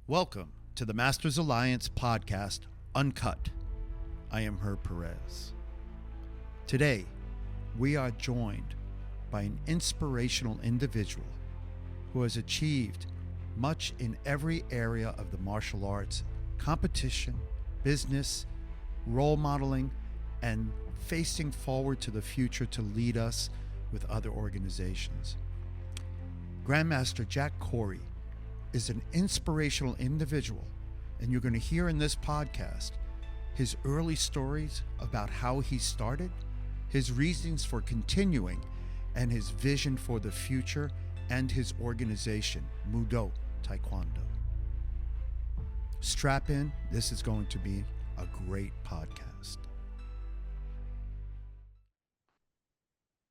Welcome to the Masters Alliance podcast, Uncut. I am Herb Perez. Today, we are joined by an inspirational individual who has achieved much in every area of the martial arts, competition, business, role modeling, and facing forward to the future to lead us with other organizations. Grandmaster Jack Corrie is an inspirational individual, and you're going to hear in this podcast his early stories about how he started, his reasons for continuing, and his vision for the future and his organization, Mudo Taekwondo. Strap in, this is going to be a great podcast.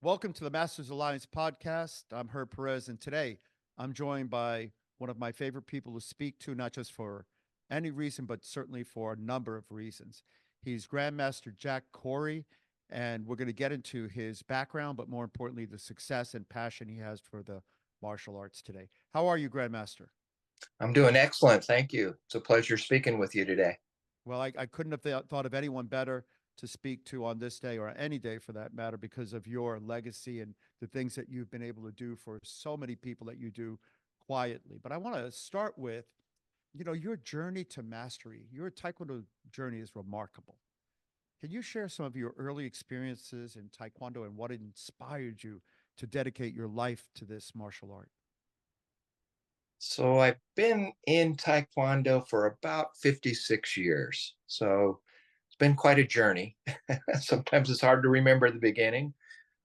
Welcome to the Masters Alliance podcast. I'm Herb Perez, and today I'm joined by one of my favorite people to speak to, not just for any reason, but certainly for a number of reasons. He's Grandmaster Jack Corrie, and we're going to get into his background, but more importantly, the success and passion he has for the martial arts today. How are you, Grandmaster? I'm doing excellent. Thank you. It's a pleasure speaking with you today. Well, I couldn't have thought of anyone better to speak to on this day, or any day for that matter, because of your legacy and the things that you've been able to do for so many people that you do quietly. But I want to start with, your journey to mastery. Your Taekwondo journey is remarkable. Can you share some of your early experiences in Taekwondo and what inspired you to dedicate your life to this martial art? So I've been in Taekwondo for about 56 years. So it's been quite a journey. Sometimes it's hard to remember the beginning,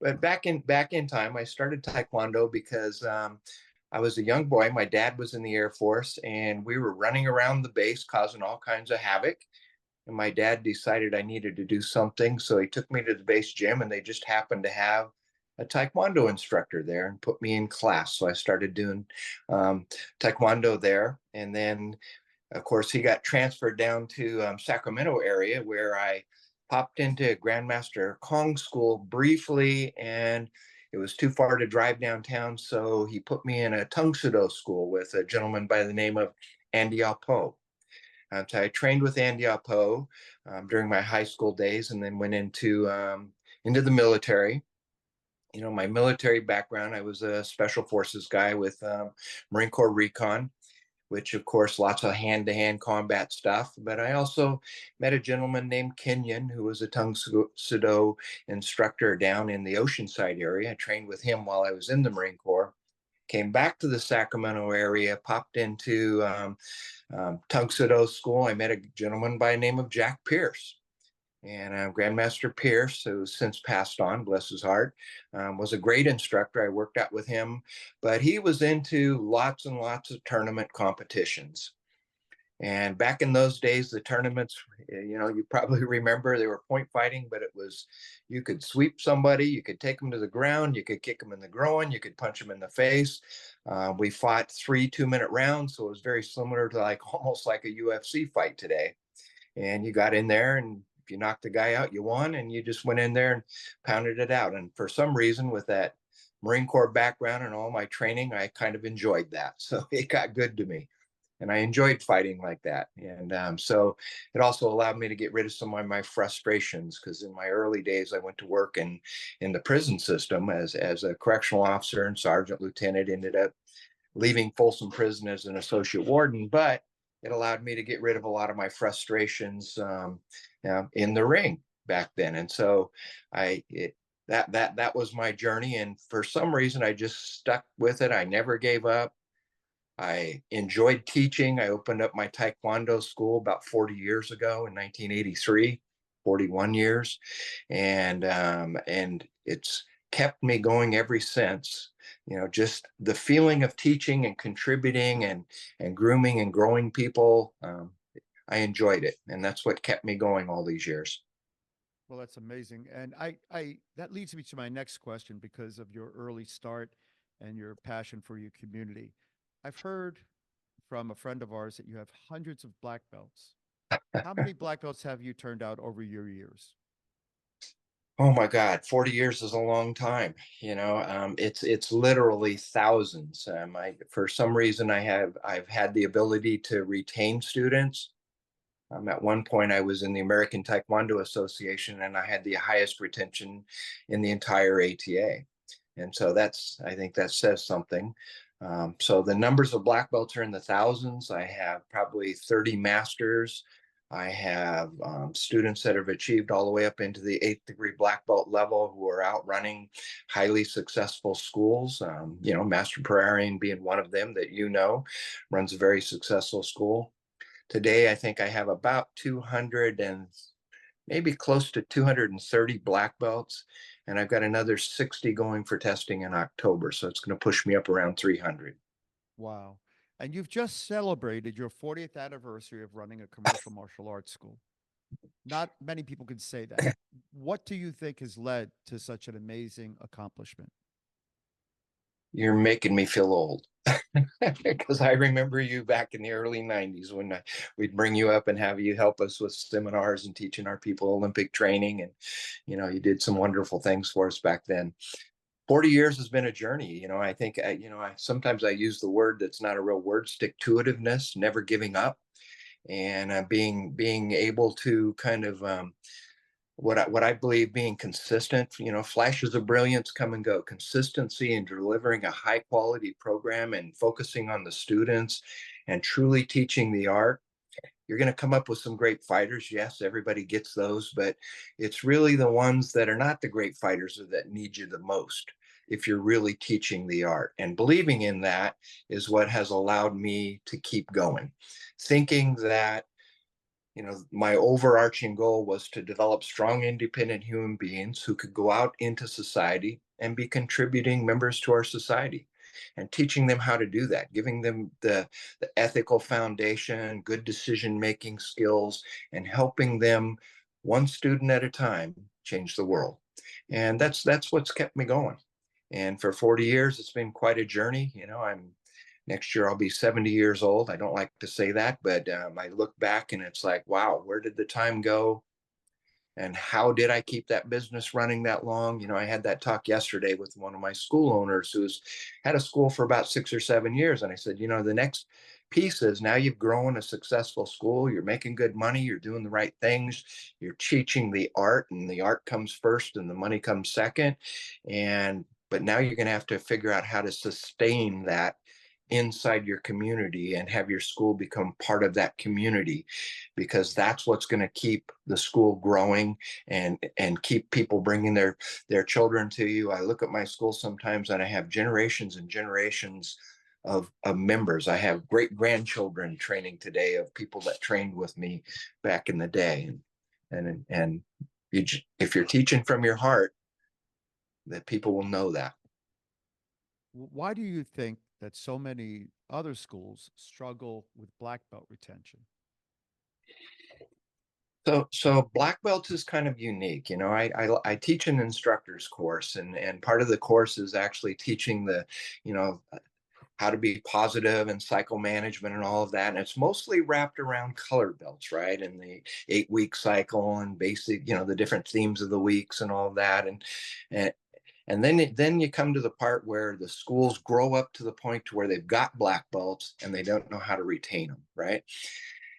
but back in time, I started Taekwondo because I was a young boy. My dad was in the Air Force, and we were running around the base causing all kinds of havoc. And my dad decided I needed to do something, so he took me to the base gym, and they just happened to have a Taekwondo instructor there and put me in class. So I started doing Taekwondo there, and then of course he got transferred down to Sacramento area where I popped into Grandmaster Kong school briefly, and it was too far to drive downtown, so he put me in a Tung Sudo school with a gentleman by the name of Andy Alpo. So I trained with Andy Alpo during my high school days, and then went into the military. You know, my military background, I was a special forces guy with Marine Corps Recon, which of course lots of hand-to-hand combat stuff. But I also met a gentleman named Kenyon who was a Tung Sudo instructor down in the Oceanside area. I trained with him while I was in the Marine Corps. Came back to the Sacramento area, popped into Tung Sudo school. I met a gentleman by the name of Jack Pierce. And Grandmaster Pierce, who's since passed on, bless his heart, was a great instructor. I worked out with him, but he was into lots and lots of tournament competitions. And back in those days, the tournaments, you probably remember they were point fighting, but it was, you could sweep somebody, you could take them to the ground, you could kick them in the groin, you could punch them in the face. We fought 3 2-minute rounds, so it was very similar to almost like a UFC fight today. And you got in there, and if you knocked the guy out, you won, and you just went in there and pounded it out. And for some reason, with that Marine Corps background and all my training, I kind of enjoyed that. So it got good to me. And I enjoyed fighting like that. And so it also allowed me to get rid of some of my frustrations, because in my early days, I went to work in the prison system as a correctional officer and sergeant lieutenant, ended up leaving Folsom Prison as an associate warden. But it allowed me to get rid of a lot of my frustrations in the ring back then. And so that was my journey. And for some reason, I just stuck with it. I never gave up. I enjoyed teaching. I opened up my Taekwondo school about 40 years ago in 1983, 41 years. And it's kept me going ever since. Just the feeling of teaching and contributing and grooming and growing people. I enjoyed it. And that's what kept me going all these years. Well, that's amazing. And I that leads me to my next question because of your early start and your passion for your community. I've heard from a friend of ours that you have hundreds of black belts. How many black belts have you turned out over your years? Oh my God, 40 years is a long time. It's literally thousands. For some reason, I've had the ability to retain students. At one point, I was in the American Taekwondo Association, and I had the highest retention in the entire ATA. And so I think that says something. So the numbers of black belts are in the thousands. I have probably 30 masters. I have students that have achieved all the way up into the 8th degree black belt level who are out running highly successful schools. Master Corrie being one of them that runs a very successful school. Today, I think I have about 200 and maybe close to 230 black belts, and I've got another 60 going for testing in October. So it's going to push me up around 300. Wow. And you've just celebrated your 40th anniversary of running a commercial martial arts school. Not many people can say that. What do you think has led to such an amazing accomplishment? You're making me feel old because I remember you back in the early 90s when we'd bring you up and have you help us with seminars and teaching our people Olympic training. And, you did some wonderful things for us back then. 40 years has been a journey. I think, sometimes I use the word that's not a real word, stick-to-itiveness, never giving up, and being able to kind of what I believe being consistent. Flashes of brilliance come and go. Consistency in delivering a high quality program and focusing on the students and truly teaching the art. You're going to come up with some great fighters. Yes, everybody gets those, but it's really the ones that are not the great fighters that need you the most. If you're really teaching the art, and believing in that is what has allowed me to keep going, thinking that my overarching goal was to develop strong, independent human beings who could go out into society and be contributing members to our society, and teaching them how to do that, giving them the ethical foundation, good decision making skills, and helping them one student at a time change the world. And that's what's kept me going. And for 40 years, it's been quite a journey. Next year I'll be 70 years old. I don't like to say that, but I look back and it's like, wow, where did the time go? And how did I keep that business running that long? I had that talk yesterday with one of my school owners who's had a school for about 6 or 7 years. And I said, the next piece is now you've grown a successful school, you're making good money, you're doing the right things, you're teaching the art, and the art comes first and the money comes second. But now you're going to have to figure out how to sustain that inside your community and have your school become part of that community, because that's what's going to keep the school growing and keep people bringing their children to you. I look at my school sometimes and I have generations and generations of members. I have great grandchildren training today of people that trained with me back in the day. And if you're teaching from your heart, that people will know that. Why do you think that so many other schools struggle with black belt retention? So black belt is kind of unique. I teach an instructor's course, and part of the course is actually teaching you know, how to be positive and cycle management and all of that. And it's mostly wrapped around colored belts, right? And the 8-week cycle and basic, the different themes of the weeks and all of that. And and then you come to the part where the schools grow up to the point to where they've got black belts and they don't know how to retain them, right?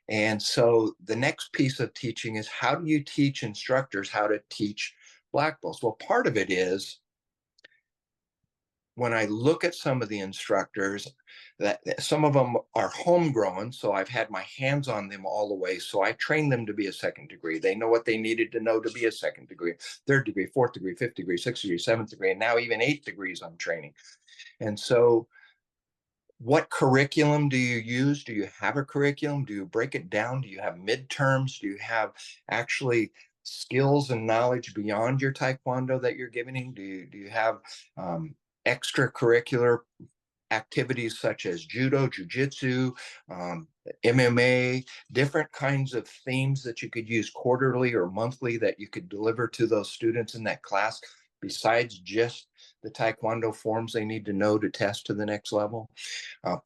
And so the next piece of teaching is, how do you teach instructors how to teach black belts? Well, part of it is, when I look at some of the instructors, that some of them are homegrown, so I've had my hands on them all the way. So I trained them to be a second degree. They know what they needed to know to be a second degree, third degree, fourth degree, fifth degree, sixth degree, seventh degree, and now even 8 degrees I'm training. And so what curriculum do you use? Do you have a curriculum? Do you break it down? Do you have midterms? Do you have actually skills and knowledge beyond your taekwondo that you're giving? Do you have extracurricular activities such as judo, jujitsu, MMA, different kinds of themes that you could use quarterly or monthly that you could deliver to those students in that class, besides just the taekwondo forms they need to know to test to the next level?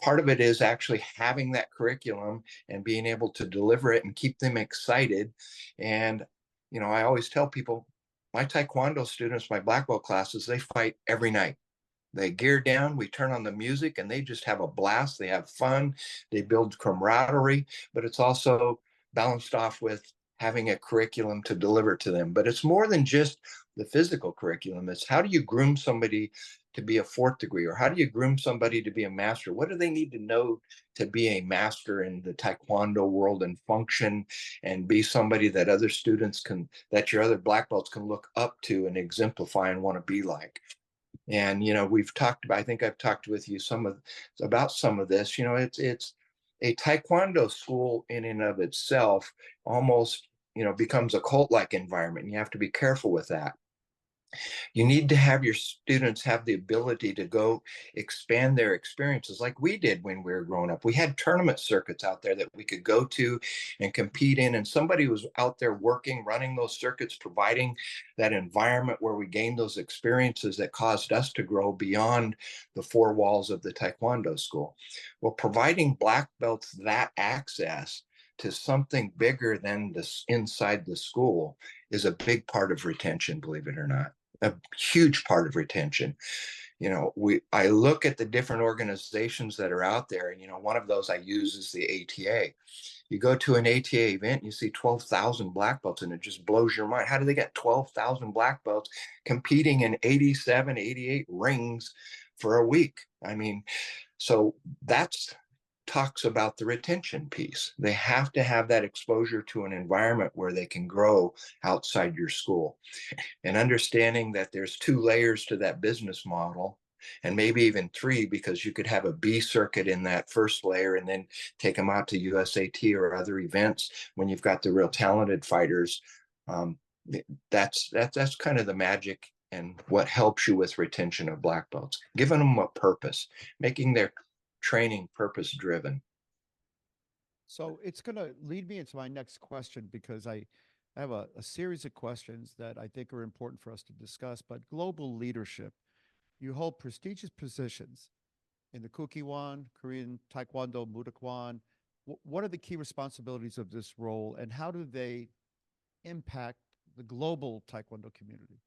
Part of it is actually having that curriculum and being able to deliver it and keep them excited. And I always tell people, my Taekwondo students, my black belt classes, they fight every night. They gear down, we turn on the music, and they just have a blast. They have fun, they build camaraderie, but it's also balanced off with having a curriculum to deliver to them. But it's more than just the physical curriculum. It's how do you groom somebody to be a fourth degree, or how do you groom somebody to be a master? What do they need to know to be a master in the Taekwondo world and function and be somebody that other students can, that your other black belts can look up to and exemplify and want to be like? And we've talked about, I think I've talked with you about some of this. It's a Taekwondo school in and of itself almost becomes a cult-like environment, and you have to be careful with that. You need to have your students have the ability to go expand their experiences like we did when we were growing up. We had tournament circuits out there that we could go to and compete in, and somebody was out there working, running those circuits, providing that environment where we gained those experiences that caused us to grow beyond the four walls of the Taekwondo school. Well, providing black belts that access to something bigger than this inside the school is a big part of retention, believe it or not. A huge part of retention. I look at the different organizations that are out there, and one of those I use is the ATA. You go to an ATA event, you see 12,000 black belts, and it just blows your mind. How do they get 12,000 black belts competing in 87, 88 rings for a week? I mean, so that's talks about the retention piece. They have to have that exposure to an environment where they can grow outside your school, and understanding that there's two layers to that business model, and maybe even three, because you could have a B circuit in that first layer and then take them out to USAT or other events when you've got the real talented fighters. That's kind of the magic and what helps you with retention of black belts, giving them a purpose, making their training purpose driven. So it's going to lead me into my next question, because I have a series of questions that I think are important for us to discuss. But global leadership, you hold prestigious positions in the Kukkiwon Korean Taekwondo Moo. What are the key responsibilities of this role, and how do they impact the global Taekwondo community?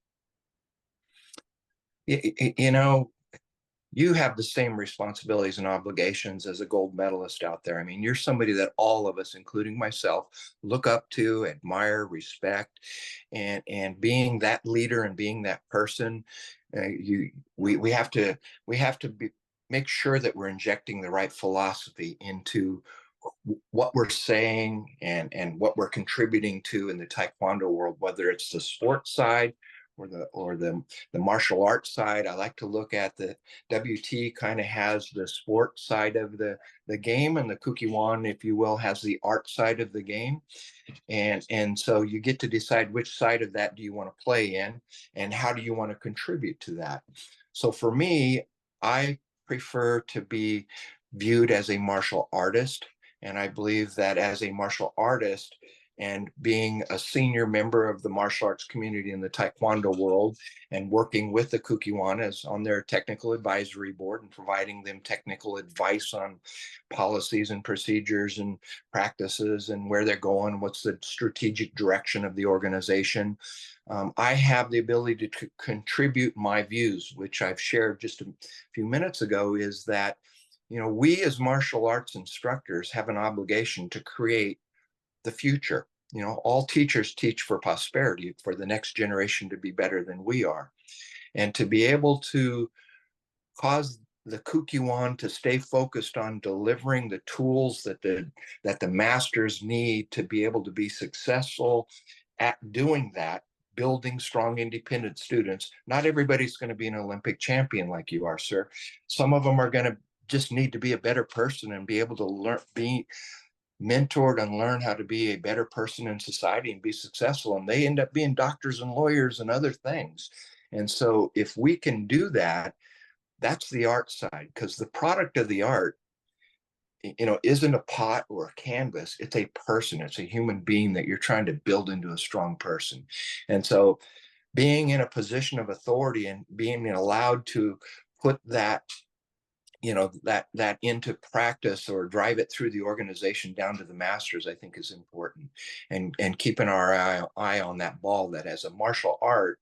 You have the same responsibilities and obligations as a gold medalist out there. I mean, you're somebody that all of us, including myself, look up to, admire, respect, and being that leader and being that person, we have to make sure that we're injecting the right philosophy into what we're saying and what we're contributing to in the Taekwondo world, whether it's the sports side or the martial arts side. I like to look at the WT kind of has the sports side of the game, and the Kukkiwon, if you will, has the art side of the game. And so you get to decide which side of that do you want to play in, and how do you want to contribute to that. So for me, I prefer to be viewed as a martial artist, and I believe that as a martial artist, and being a senior member of the martial arts community in the Taekwondo world, and working with the Kukkiwon as on their technical advisory board and providing them technical advice on policies and procedures and practices and where they're going, what's the strategic direction of the organization. I have the ability to contribute my views, which I've shared just a few minutes ago, is that we as martial arts instructors have an obligation to create the future. All teachers teach for prosperity, for the next generation to be better than we are. And to be able to cause the Kukkiwon to stay focused on delivering the tools that the masters need to be able to be successful at doing that, building strong, independent students. Not everybody's going to be an Olympic champion like you are, sir. Some of them are going to just need to be a better person and be able to be mentored and learn how to be a better person in society and be successful, and they end up being doctors and lawyers and other things. And so if we can do that, that's the art side, because the product of the art isn't a pot or a canvas. It's a person, it's a human being that you're trying to build into a strong person. And so being in a position of authority and being allowed to put that that into practice or drive it through the organization down to the masters, I think is important. And keeping our eye on that ball, that as a martial art,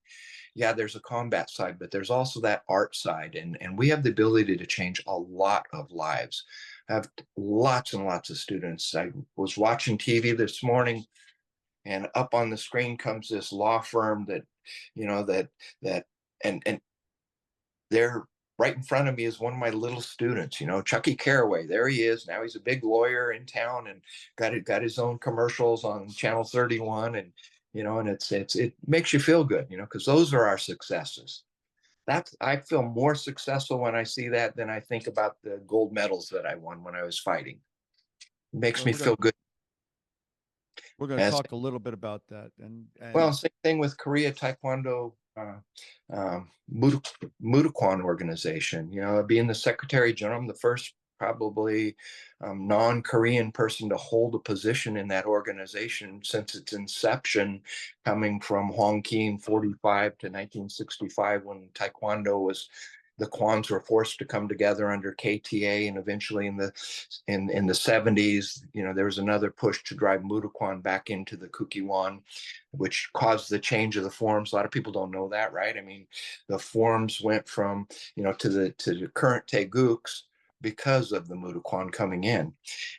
yeah, there's a combat side, but there's also that art side. And we have the ability to change a lot of lives. I have lots and lots of students. I was watching TV this morning, and up on the screen comes this law firm that, that and they're right in front of me is one of my little students, Chucky Caraway. There he is. Now he's a big lawyer in town and got his own commercials on Channel 31. And, and it makes you feel good, because those are our successes. I feel more successful when I see that than I think about the gold medals that I won when I was fighting. It makes Well, me feel good. we're going to As talk a little bit about that. well, same thing with Korea Taekwondo Mudo Kwon organization. Being the Secretary General, I'm the first probably non-Korean person to hold a position in that organization since its inception, coming from Hong Kong 45 to 1965, when Taekwondo was, the Kwons were forced to come together under KTA, and eventually in the 70s, there was another push to drive Mudo Kwon back into the Kukkiwon, which caused the change of the forms. A lot of people don't know that, right? I mean, the forms went from, to the current Taeguk's because of the Mudo Kwon coming in.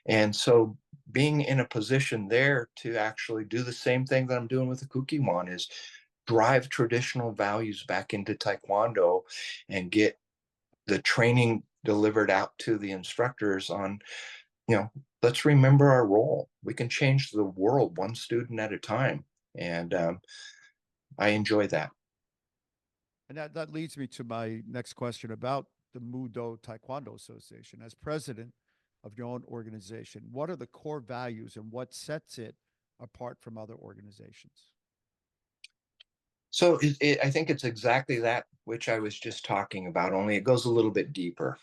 And so being in a position there to actually do the same thing that I'm doing with the Kukkiwon is drive traditional values back into Taekwondo and get the training delivered out to the instructors on, let's remember our role. We can change the world one student at a time. And I enjoy that. And that leads me to my next question about the Mudo Taekwondo Association. As president of your own organization, what are the core values and what sets it apart from other organizations? So I think it's exactly that which I was just talking about, only it goes a little bit deeper.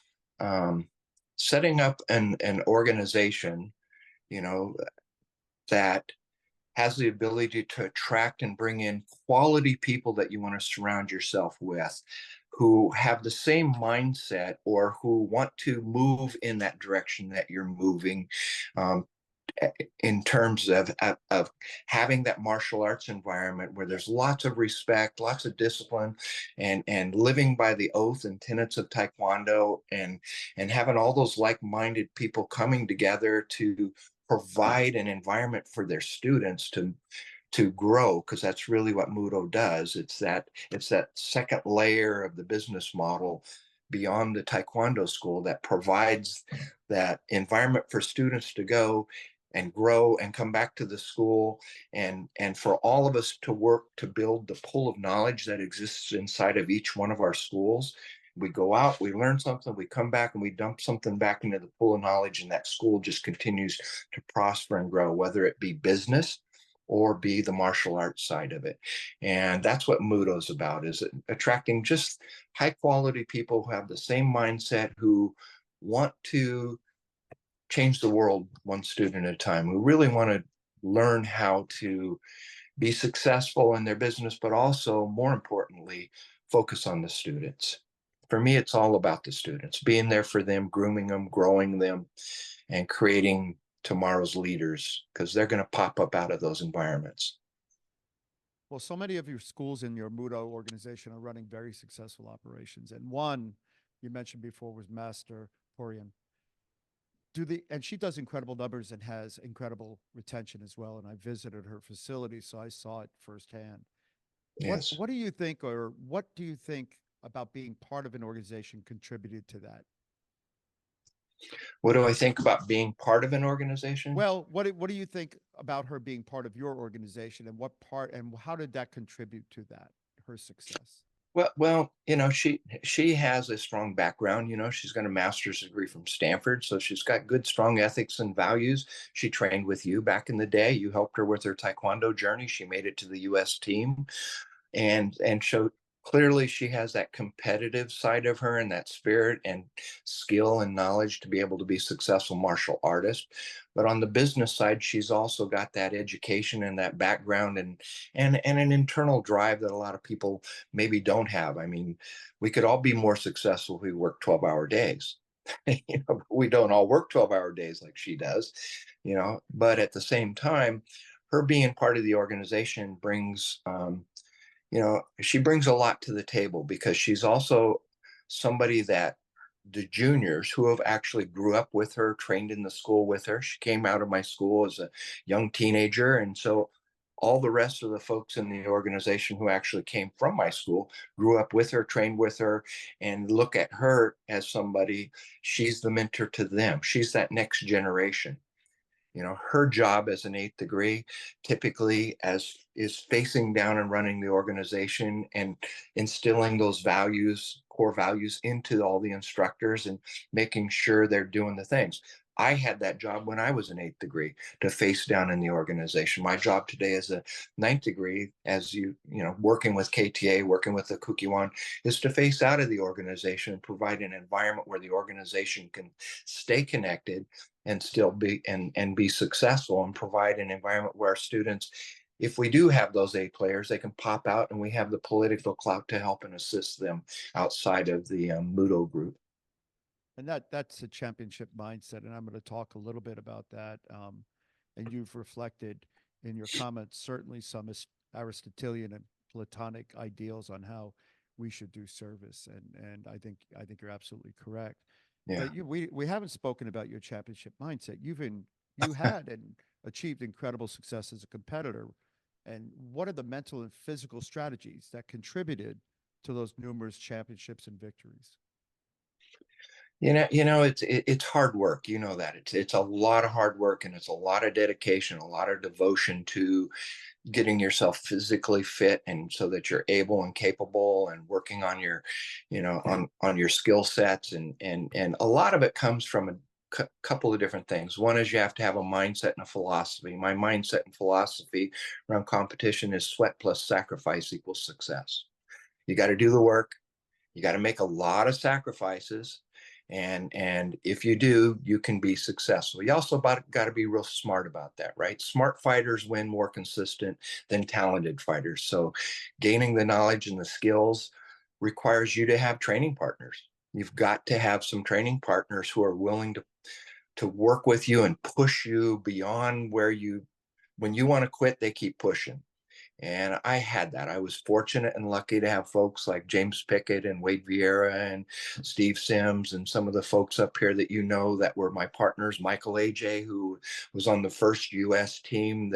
Setting up an organization, that has the ability to attract and bring in quality people that you want to surround yourself with, who have the same mindset or who want to move in that direction that you're moving. In terms of having that martial arts environment where there's lots of respect, lots of discipline, and living by the oath and tenets of Taekwondo, and having all those like-minded people coming together to provide an environment for their students to grow, because that's really what Mudo does. It's that second layer of the business model beyond the Taekwondo school that provides that environment for students to go and grow and come back to the school, and for all of us to work to build the pool of knowledge that exists inside of each one of our schools. We go out, we learn something, we come back and we dump something back into the pool of knowledge, and that school just continues to prosper and grow, whether it be business or be the martial arts side of it. And that's what Mudo's about, is attracting just high quality people who have the same mindset, who want to change the world one student at a time, who really want to learn how to be successful in their business, but also, more importantly, focus on the students. For me, it's all about the students, being there for them, grooming them, growing them, and creating tomorrow's leaders, because they're going to pop up out of those environments. Well, so many of your schools in your Mudo organization are running very successful operations. And one you mentioned before was Master Corrie. And she does incredible numbers and has incredible retention as well. And I visited her facility, so I saw it firsthand. Yes. What do you think, or what do you think about being part of an organization contributed to that? What do I think about being part of an organization? Well, what do you think about her being part of your organization, and what part and how did that contribute to that, her success? Well, she has a strong background. She's got a master's degree from Stanford, so she's got good, strong ethics and values. She trained with you back in the day. You helped her with her Taekwondo journey. She made it to the U.S. team, and showed clearly she has that competitive side of her, and that spirit and skill and knowledge to be able to be a successful martial artist. But on the business side, she's also got that education and that background, and an internal drive that a lot of people maybe don't have. I mean, we could all be more successful if we work 12-hour days. We don't all work 12-hour days like she does, but at the same time, her being part of the organization brings, she brings a lot to the table, because she's also somebody that the juniors who have actually grew up with her, trained in the school with her. She came out of my school as a young teenager. And so all the rest of the folks in the organization who actually came from my school grew up with her, trained with her, and look at her as somebody, she's the mentor to them. She's that next generation. Her job as an eighth degree typically as is facing down and running the organization and instilling those values, core values, into all the instructors and making sure they're doing the things. I had that job when I was an eighth degree, to face down in the organization. My job today as a ninth degree, as working with KTA, working with the Kukkiwon, is to face out of the organization and provide an environment where the organization can stay connected and still be successful, and provide an environment where students, if we do have those A players, they can pop out, and we have the political clout to help and assist them outside of the Mudo group. And that's a championship mindset, and I'm going to talk a little bit about that. And you've reflected in your comments certainly some Aristotelian and Platonic ideals on how we should do service, and I think you're absolutely correct. Yeah. But we haven't spoken about your championship mindset. You had and achieved incredible success as a competitor. And what are the mental and physical strategies that contributed to those numerous championships and victories? It's hard work. That it's a lot of hard work, and it's a lot of dedication, a lot of devotion to getting yourself physically fit, and so that you're able and capable, and working on your, on your skill sets, and a lot of it comes from a couple of different things. One is you have to have a mindset and a philosophy. My mindset and philosophy around competition is sweat plus sacrifice equals success. You got to do the work. You got to make a lot of sacrifices, and if you do, you can be successful. You also got to be real smart about that, right? Smart fighters win more consistent than talented fighters. So gaining the knowledge and the skills requires you to have training partners. You've got to have some training partners who are willing to work with you and push you beyond where when you want to quit, they keep pushing. And I had that. I was fortunate and lucky to have folks like James Pickett and Wade Vieira and Steve Sims, and some of the folks up here that were my partners. Michael AJ, who was on the first U.S. team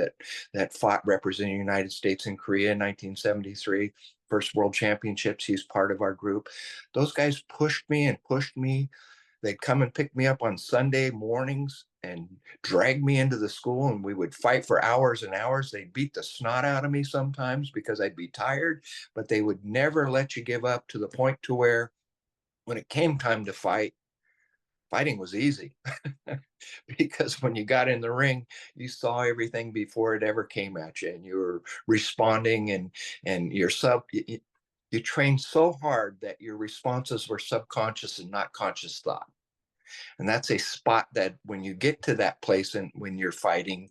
that fought representing the United States in Korea in 1973, first World Championships. He's part of our group. Those guys pushed me and pushed me. They'd come and pick me up on Sunday mornings and drag me into the school, and we would fight for hours and hours. They'd beat the snot out of me sometimes because I'd be tired, but they would never let you give up, to the point to where when it came time to fight, fighting was easy. Because when you got in the ring, you saw everything before it ever came at you, and you were responding, and you trained so hard that your responses were subconscious and not conscious thought. And that's a spot that when you get to that place, and when you're fighting,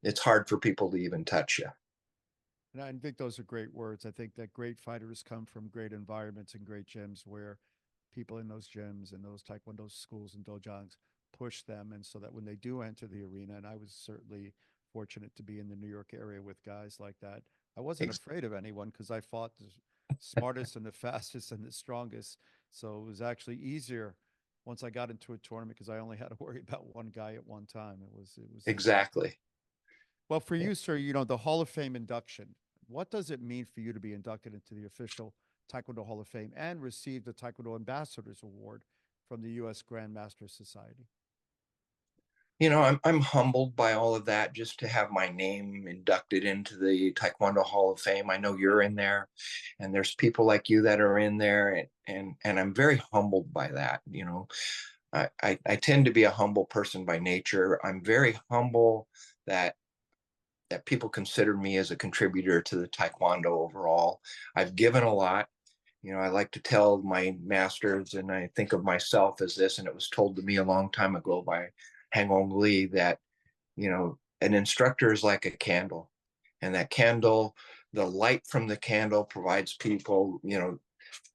it's hard for people to even touch you. And I think those are great words. I think that great fighters come from great environments and great gyms where people in those gyms and those Taekwondo schools and dojans push them. And so that when they do enter the arena, and I was certainly fortunate to be in the New York area with guys like that, I wasn't afraid of anyone because I fought the smartest and the fastest and the strongest. So it was actually easier once I got into a tournament because I only had to worry about one guy at one time. It was Exactly. well for you, sir. The Hall of Fame induction. What does it mean for you to be inducted into the official Taekwondo Hall of Fame and receive the Taekwondo Ambassadors Award from the U.S. Grandmaster Society? I'm humbled by all of that, just to have my name inducted into the Taekwondo Hall of Fame. I know you're in there, and there's people like you that are in there, and I'm very humbled by that. I tend to be a humble person by nature. I'm very humble that people consider me as a contributor to the Taekwondo overall. I've given a lot. I like to tell my masters, and I think of myself as this, and it was told to me a long time ago by Hang Ong Lee, that, an instructor is like a candle, and that candle, the light from the candle provides people,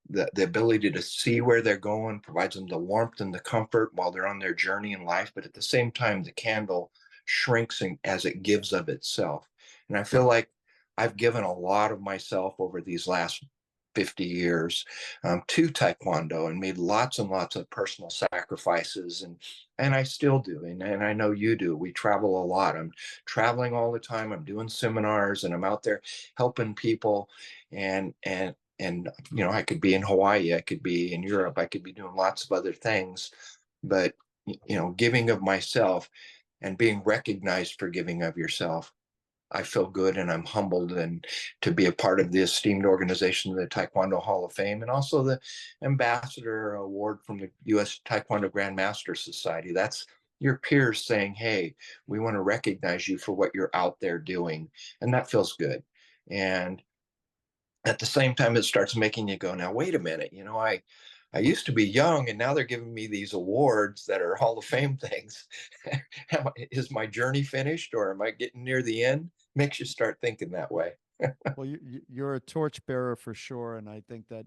the ability to see where they're going, provides them the warmth and the comfort while they're on their journey in life. But at the same time, the candle shrinks as it gives of itself. And I feel like I've given a lot of myself over these last 50 years to Taekwondo, and made lots and lots of personal sacrifices, and I still do, and I know you do. We travel a lot. I'm traveling all the time. I'm doing seminars, and I'm out there helping people, and I could be in Hawaii, I could be in Europe, I could be doing lots of other things, but giving of myself and being recognized for giving of yourself, I feel good, and I'm humbled and to be a part of the esteemed organization, the Taekwondo Hall of Fame, and also the Ambassador Award from the U.S. Taekwondo Grandmaster Society. That's your peers saying, hey, we want to recognize you for what you're out there doing. And that feels good. And at the same time, it starts making you go, now, wait a minute, I used to be young, and now they're giving me these awards that are Hall of Fame things. Is my journey finished, or am I getting near the end? Makes you start thinking that way. Well, you're a torchbearer for sure, and I think that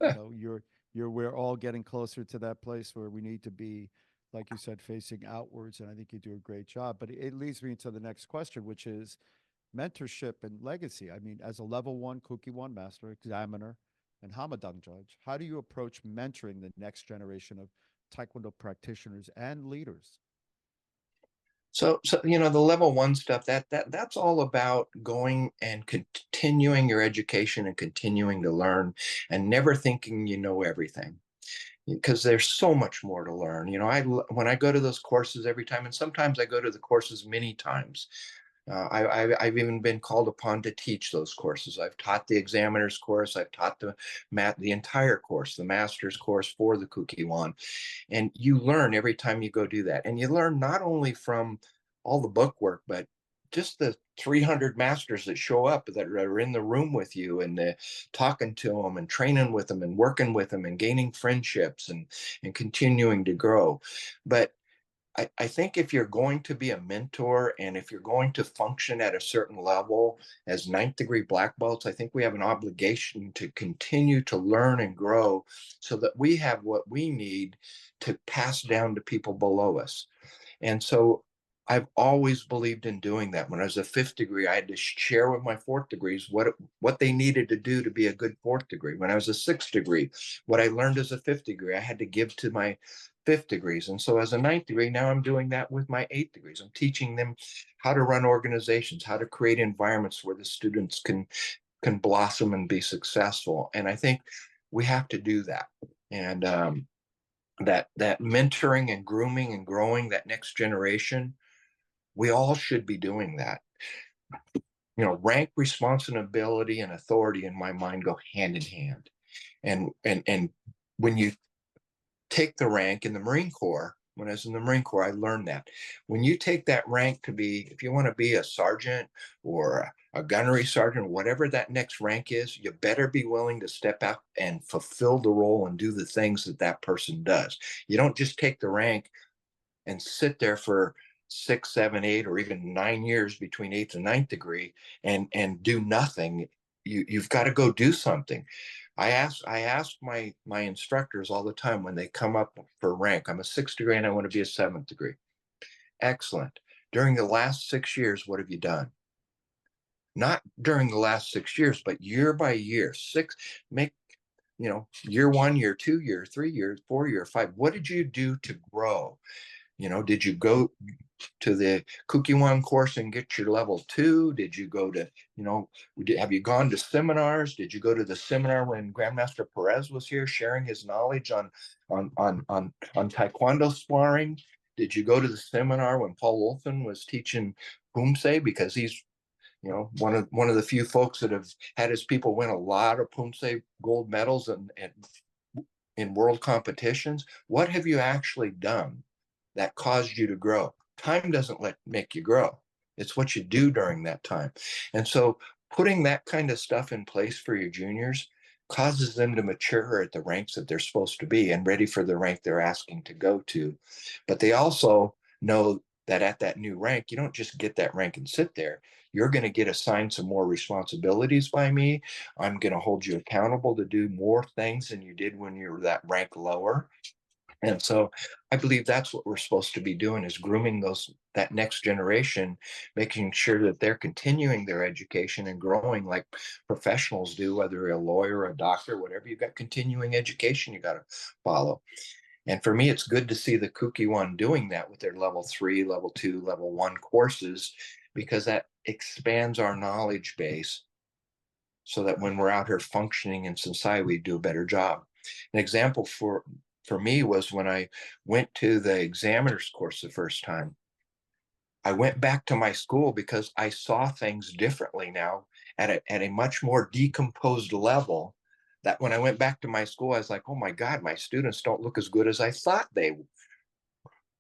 we're all getting closer to that place where we need to be, like you said, facing outwards, and I think you do a great job. But it leads me to the next question, which is mentorship and legacy. I mean, as a level one Kukkiwon master, examiner, and Hamadan judge, how do you approach mentoring the next generation of Taekwondo practitioners and leaders? So the level one stuff, that's all about going and continuing your education and continuing to learn, and never thinking you know everything, because there's so much more to learn. When I go to those courses every time, and sometimes I go to the courses many times. I've even been called upon to teach those courses. I've taught the examiner's course. I've taught the entire course, the master's course for the Kukkiwon. And you learn every time you go do that. And you learn not only from all the book work, but just the 300 masters that show up that are in the room with you, and talking to them and training with them and working with them and gaining friendships and continuing to grow. But I think if you're going to be a mentor, and if you're going to function at a certain level as ninth degree black belts, I think we have an obligation to continue to learn and grow, so that we have what we need to pass down to people below us. And so I've always believed in doing that. When I was a fifth degree, I had to share with my fourth degrees what they needed to do to be a good fourth degree. When I was a sixth degree, what I learned as a fifth degree, I had to give to my fifth degrees. And so as a ninth degree, now I'm doing that with my eighth degrees. I'm teaching them how to run organizations, how to create environments where the students can blossom and be successful. And I think we have to do that. And that mentoring and grooming and growing that next generation, we all should be doing that. Rank, responsibility, and authority in my mind go hand in hand. And when you take the rank in the Marine Corps, when I was in the Marine Corps, I learned that when you take that rank to be, if you want to be a sergeant or a gunnery sergeant, whatever that next rank is, you better be willing to step out and fulfill the role and do the things that person does. You don't just take the rank and sit there for 6, 7, 8, or even 9 years between eighth and ninth degree and do nothing. You've got to go do something. I ask my instructors all the time when they come up for rank. I'm a sixth degree and I want to be a seventh degree. Excellent. During the last 6 years, what have you done? Not during the last 6 years, but year by year. Year 1, year 2, year 3, year 4, year 5. What did you do to grow? Did you go to the Kukkiwon course and get your level 2? Did you go to, have you gone to seminars? Did you go to the seminar when Grandmaster Perez was here sharing his knowledge on Taekwondo sparring? Did you go to the seminar when Paul Wolfen was teaching Pumse? Because he's, one of the few folks that have had his people win a lot of Pumse gold medals and in world competitions. What have you actually done that caused you to grow? Time doesn't make you grow. It's what you do during that time. And so putting that kind of stuff in place for your juniors causes them to mature at the ranks that they're supposed to be and ready for the rank they're asking to go to. But they also know that at that new rank, you don't just get that rank and sit there. You're going to get assigned some more responsibilities by me. I'm going to hold you accountable to do more things than you did when you were that rank lower. And so I believe that's what we're supposed to be doing, is grooming that next generation, making sure that they're continuing their education and growing like professionals do, whether you're a lawyer, a doctor, whatever. You've got continuing education you got to follow. And for me, it's good to see the Kukkiwon doing that with their level 3, level 2, level 1 courses, because that expands our knowledge base so that when we're out here functioning in society, we do a better job. An example for me was when I went to the examiner's course the first time. I went back to my school because I saw things differently now at a much more decomposed level. That when I went back to my school, I was like, oh my God, my students don't look as good as I thought they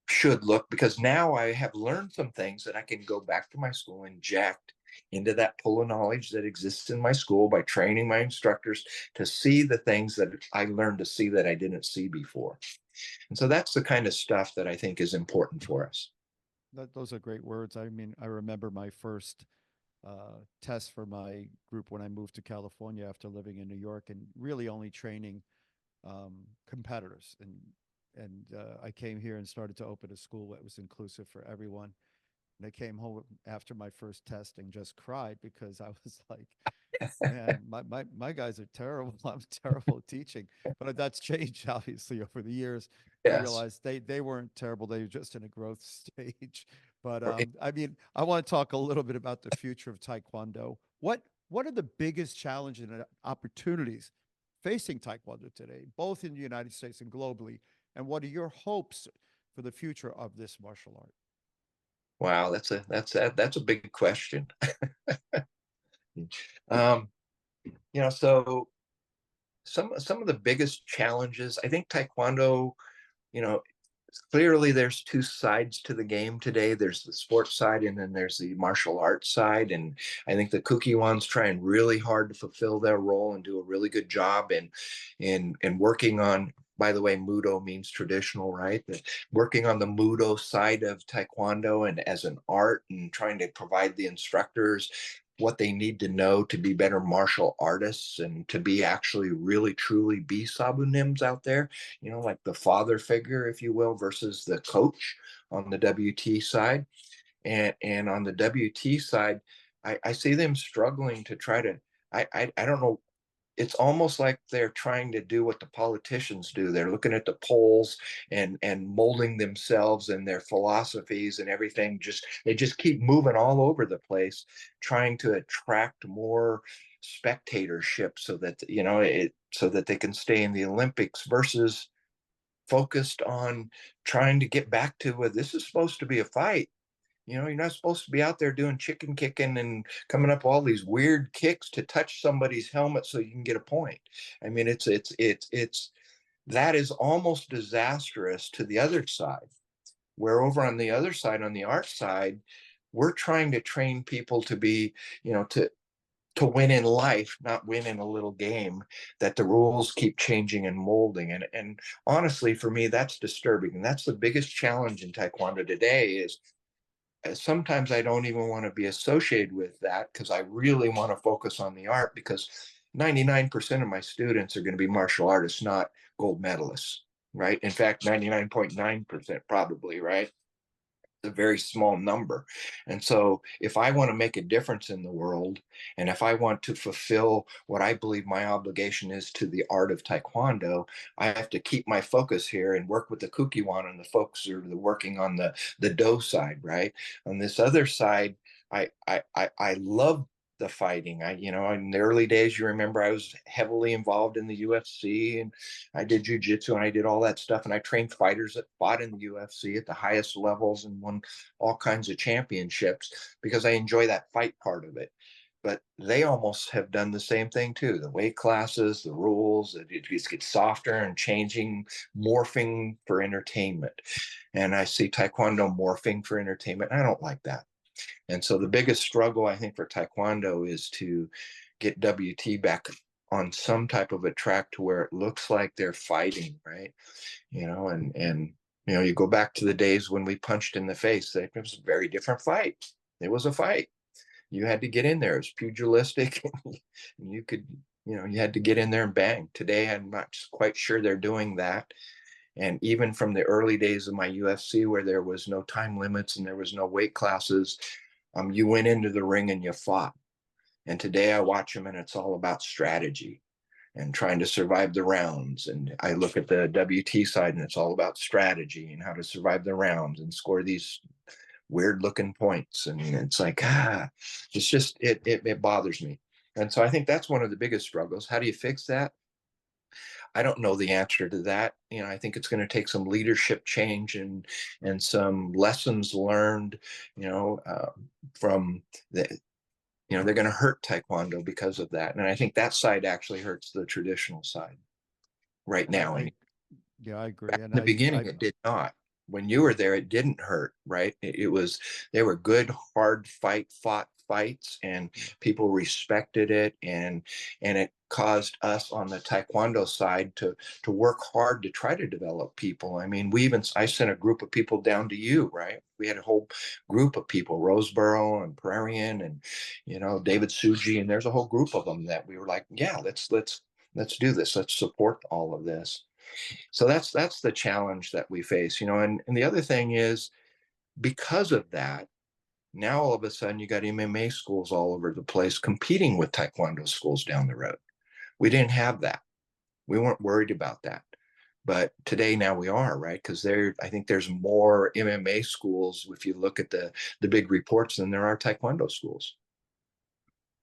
should look, because now I have learned some things that I can go back to my school and inject into that pool of knowledge that exists in my school by training my instructors to see the things that I learned to see that I didn't see before. And so that's the kind of stuff that I think is important for us. Those are great words. I mean, I remember my first test for my group when I moved to California after living in New York and really only training competitors. And I came here and started to open a school that was inclusive for everyone. And I came home after my first test and just cried because I was like, man, my guys are terrible. I'm terrible at teaching. But that's changed obviously over the years. I Yes. realized they weren't terrible. They were just in a growth stage. But Right. I mean, I want to talk a little bit about the future of Taekwondo. What are the biggest challenges and opportunities facing Taekwondo today, both in the United States and globally? And what are your hopes for the future of this martial art? Wow, that's a big question. um, so some of the biggest challenges, I think Taekwondo, you know, clearly there's two sides to the game today. There's the sports side and then there's the martial arts side. And I think the Kukkiwon's trying really hard to fulfill their role and do a really good job in working on, by the way, Mudo means traditional, right? Working on the Mudo side of Taekwondo and as an art, and trying to provide the instructors what they need to know to be better martial artists and to be actually really truly be sabunims out there, like the father figure, if you will, versus the coach on the WT side. And on the WT side, I see them struggling to try to, I don't know, it's almost like they're trying to do what the politicians do. They're looking at the polls and molding themselves and their philosophies and everything. They just keep moving all over the place, trying to attract more spectatorship so that so that they can stay in the Olympics, versus focused on trying to get back to where this is supposed to be a fight. You're not supposed to be out there doing chicken kicking and coming up all these weird kicks to touch somebody's helmet so you can get a point. I mean, it's that is almost disastrous to the other side. Where over on the other side, on the art side, we're trying to train people to be, to win in life, not win in a little game, that the rules keep changing and molding. And honestly, for me, that's disturbing. And that's the biggest challenge in Taekwondo today is sometimes I don't even want to be associated with that, because I really want to focus on the art, because 99% of my students are going to be martial artists, not gold medalists, right? In fact, 99.9% probably, right? A very small number. And so if I want to make a difference in the world, and if I want to fulfill what I believe my obligation is to the art of Taekwondo, I have to keep my focus here and work with the Kukkiwon and the folks who are working on the Do side, right? On this other side, I love the fighting. In the early days, you remember I was heavily involved in the UFC, and I did jujitsu and I did all that stuff. And I trained fighters that fought in the UFC at the highest levels and won all kinds of championships, because I enjoy that fight part of it. But they almost have done the same thing too. The weight classes, the rules, it just gets softer and changing, morphing for entertainment. And I see Taekwondo morphing for entertainment. I don't like that. And so the biggest struggle, I think, for Taekwondo is to get WT back on some type of a track to where it looks like they're fighting, right? And You know, you go back to the days when we punched in the face. It was a very different fight. It was a fight. You had to get in there. It was pugilistic. And you could, you know, you had to get in there and bang. Today, I'm not quite sure they're doing that. And even from the early days of my UFC, where there was no time limits and there was no weight classes, you went into the ring and you fought. And today I watch them and it's all about strategy and trying to survive the rounds. And I look at the WT side and it's all about strategy and how to survive the rounds and score these weird looking points. And it's like, it's just, it bothers me. And so I think that's one of the biggest struggles. How do you fix that? I don't know the answer to that. You know, I think it's going to take some leadership change and some lessons learned, you know, from the, you know, they're going to hurt Taekwondo because of that. And I think that side actually hurts the traditional side right now. And Yeah, I agree. back And in the beginning, it did not. When you were there, it didn't hurt, right? It was, they were good, hard fought fights, and people respected it, and it caused us on the Taekwondo side to work hard to try to develop people. I mean, I sent a group of people down to you, right? We had a whole group of people, Roseboro and Prairie, and you know, David Suji, and there's a whole group of them that we were like, yeah, let's do this. Let's support all of this. So that's the challenge that we face, you know. And the other thing is, because of that, now all of a sudden you got MMA schools all over the place competing with Taekwondo schools down the road. We didn't have that. We weren't worried about that. But today now we are, right? Because I think there's more MMA schools if you look at the big reports than there are Taekwondo schools.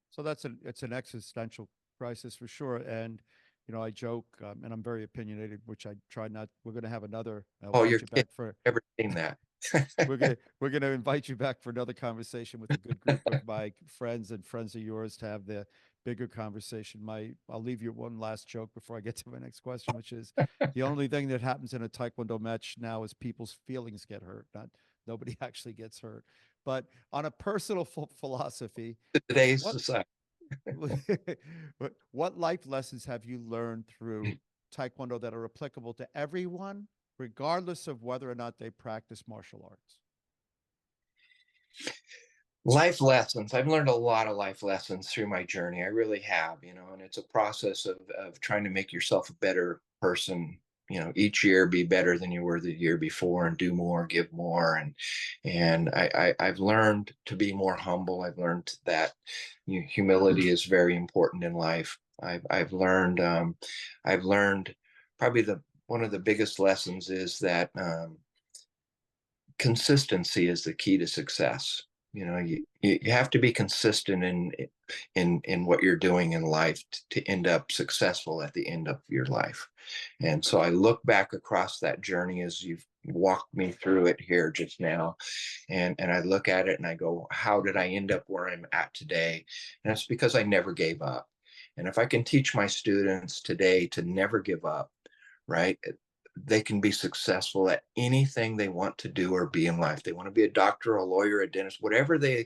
So it's an existential crisis for sure. And you know, I joke, and I'm very opinionated, which I try not. We're going to have another. I'll Oh, invite you're you back kidding. for. Never seen that. We're gonna invite you back for another conversation with a good group of my friends and friends of yours to have the bigger conversation. I'll leave you one last joke before I get to my next question, which is the only thing that happens in a Taekwondo match now is people's feelings get hurt. Not nobody actually gets hurt. But on a personal philosophy, Today's what society. what life lessons have you learned through Taekwondo that are applicable to everyone, regardless of whether or not they practice martial arts? Life lessons. I've learned a lot of life lessons through my journey. I really have, you know, and it's a process of trying to make yourself a better person, you know, each year be better than you were the year before and do more, give more. And I've learned to be more humble. I've learned that humility is very important in life. I've learned probably one of the biggest lessons is that consistency is the key to success. You know, you have to be consistent in what you're doing in life to end up successful at the end of your life. And so I look back across that journey as you've walked me through it here just now, and I look at it and I go, how did I end up where I'm at today? And it's because I never gave up. And if I can teach my students today to never give up, right, they can be successful at anything they want to do or be in life. They want to be a doctor, a lawyer, a dentist, whatever they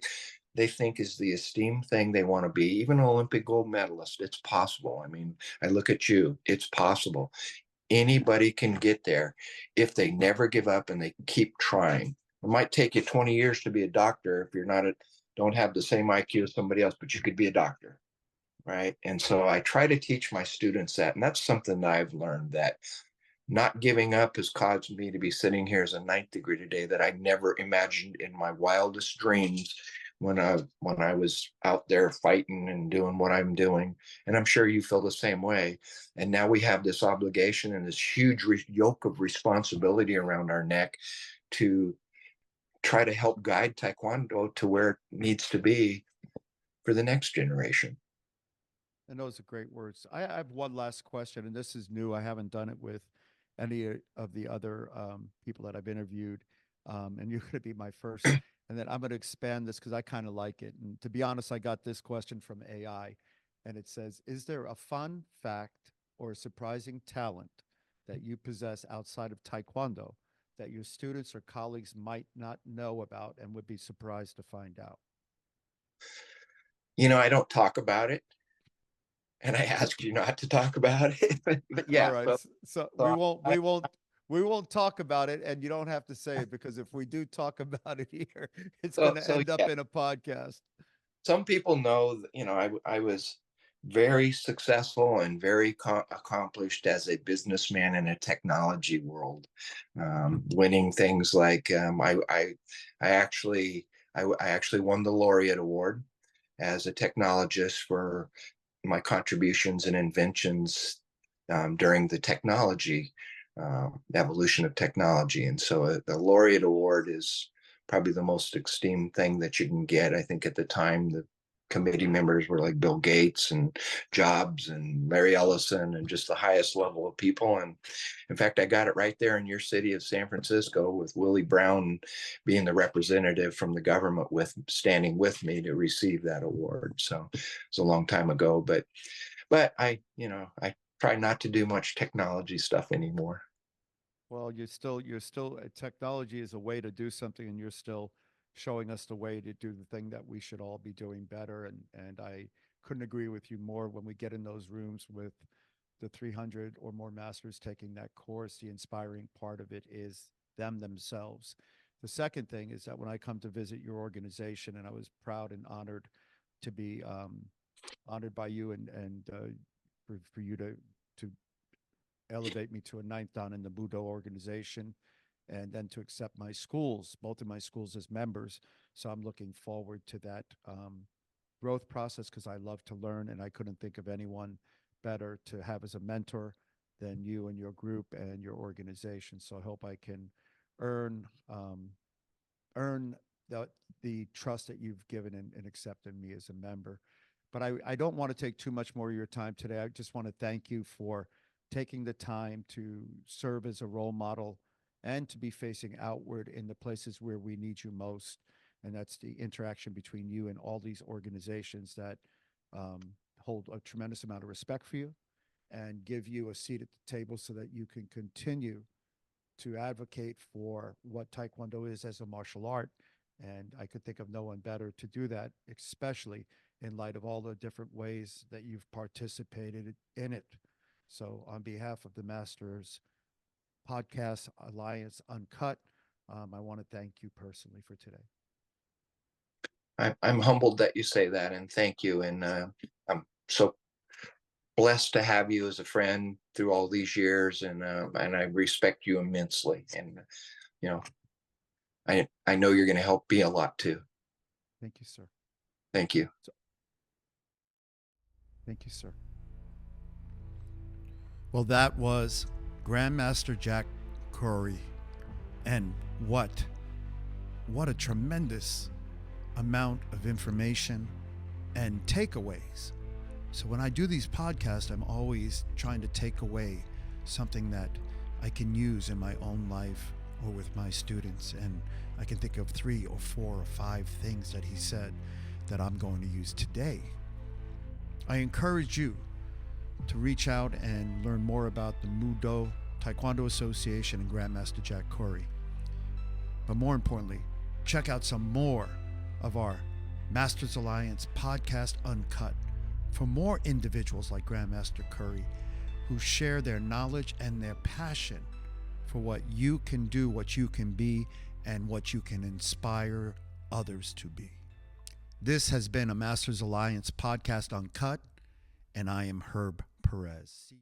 think is the esteemed thing they want to be, even an Olympic gold medalist. It's possible. I mean, I look at you, it's possible. Anybody can get there if they never give up and they keep trying. It might take you 20 years to be a doctor if you're not don't have the same IQ as somebody else, but you could be a doctor, right? And so I try to teach my students that, and that's something that I've learned, that not giving up has caused me to be sitting here as a ninth degree today that I never imagined in my wildest dreams when I was out there fighting and doing what I'm doing. And I'm sure you feel the same way. And now we have this obligation and this huge yoke of responsibility around our neck to try to help guide Taekwondo to where it needs to be for the next generation. And those are great words. I have one last question, and this is new. I haven't done it with any of the other people that I've interviewed, and you're going to be my first. And then I'm going to expand this because I kind of like it. And to be honest, I got this question from AI, and it says, "Is there a fun fact or a surprising talent that you possess outside of Taekwondo that your students or colleagues might not know about and would be surprised to find out?" You know, I don't talk about it, and I ask you not to talk about it. But All yeah, right. so, So so we won't I, we won't we won't talk about it, and you don't have to say it, because if we do talk about it here, it's going So, to so end up yeah, in a podcast. some people know that, I was very successful and very accomplished as a businessman in a technology world, winning things like I actually I actually won the laureate award as a technologist for my contributions and inventions during the technology evolution of technology. And so the laureate award is probably the most esteemed thing that you can get. I think at the time the committee members were like Bill Gates and Jobs and Larry Ellison and just the highest level of people. And in fact, I got it right there in your city of San Francisco, with Willie Brown being the representative from the government with standing with me to receive that award. So it's a long time ago, but I try not to do much technology stuff anymore. Well, you're still technology is a way to do something, and you're still showing us the way to do the thing that we should all be doing better. And I couldn't agree with you more. When we get in those rooms with the 300 or more masters taking that course, the inspiring part of it is them themselves. The second thing is that when I come to visit your organization, and I was proud and honored to be honored by you, and for you to elevate me to a ninth dan in the Mudo organization, and then to accept my schools, both of my schools, as members. So I'm looking forward to that growth process, because I love to learn, and I couldn't think of anyone better to have as a mentor than you and your group and your organization. So I hope I can earn earn the the trust that you've given and accepted me as a member. But I don't want to take too much more of your time today. I just want to thank you for taking the time to serve as a role model and to be facing outward in the places where we need you most. And that's the interaction between you and all these organizations that um, hold a tremendous amount of respect for you and give you a seat at the table so that you can continue to advocate for what Taekwondo is as a martial art. And I could think of no one better to do that, especially in light of all the different ways that you've participated in it. So, on behalf of the Masters Podcast Alliance Uncut, I want to thank you personally for today. I'm humbled that you say that, and thank you. And I'm so blessed to have you as a friend through all these years, and I respect you immensely. And you know, I know you're going to help me a lot too. Thank you, sir. Thank you. So, thank you, sir. Well, that was Grandmaster Jack Corrie. And what a tremendous amount of information and takeaways. So when I do these podcasts, I'm always trying to take away something that I can use in my own life or with my students. And I can think of 3 or 4 or 5 things that he said that I'm going to use today. I encourage you to reach out and learn more about the Mudo Taekwondo Association and Grandmaster Jack Corrie. But more importantly, check out some more of our Masters Alliance podcast Uncut for more individuals like Grandmaster Corrie who share their knowledge and their passion for what you can do, what you can be, and what you can inspire others to be. This has been a Masters Alliance podcast Uncut, and I am Herb Perez.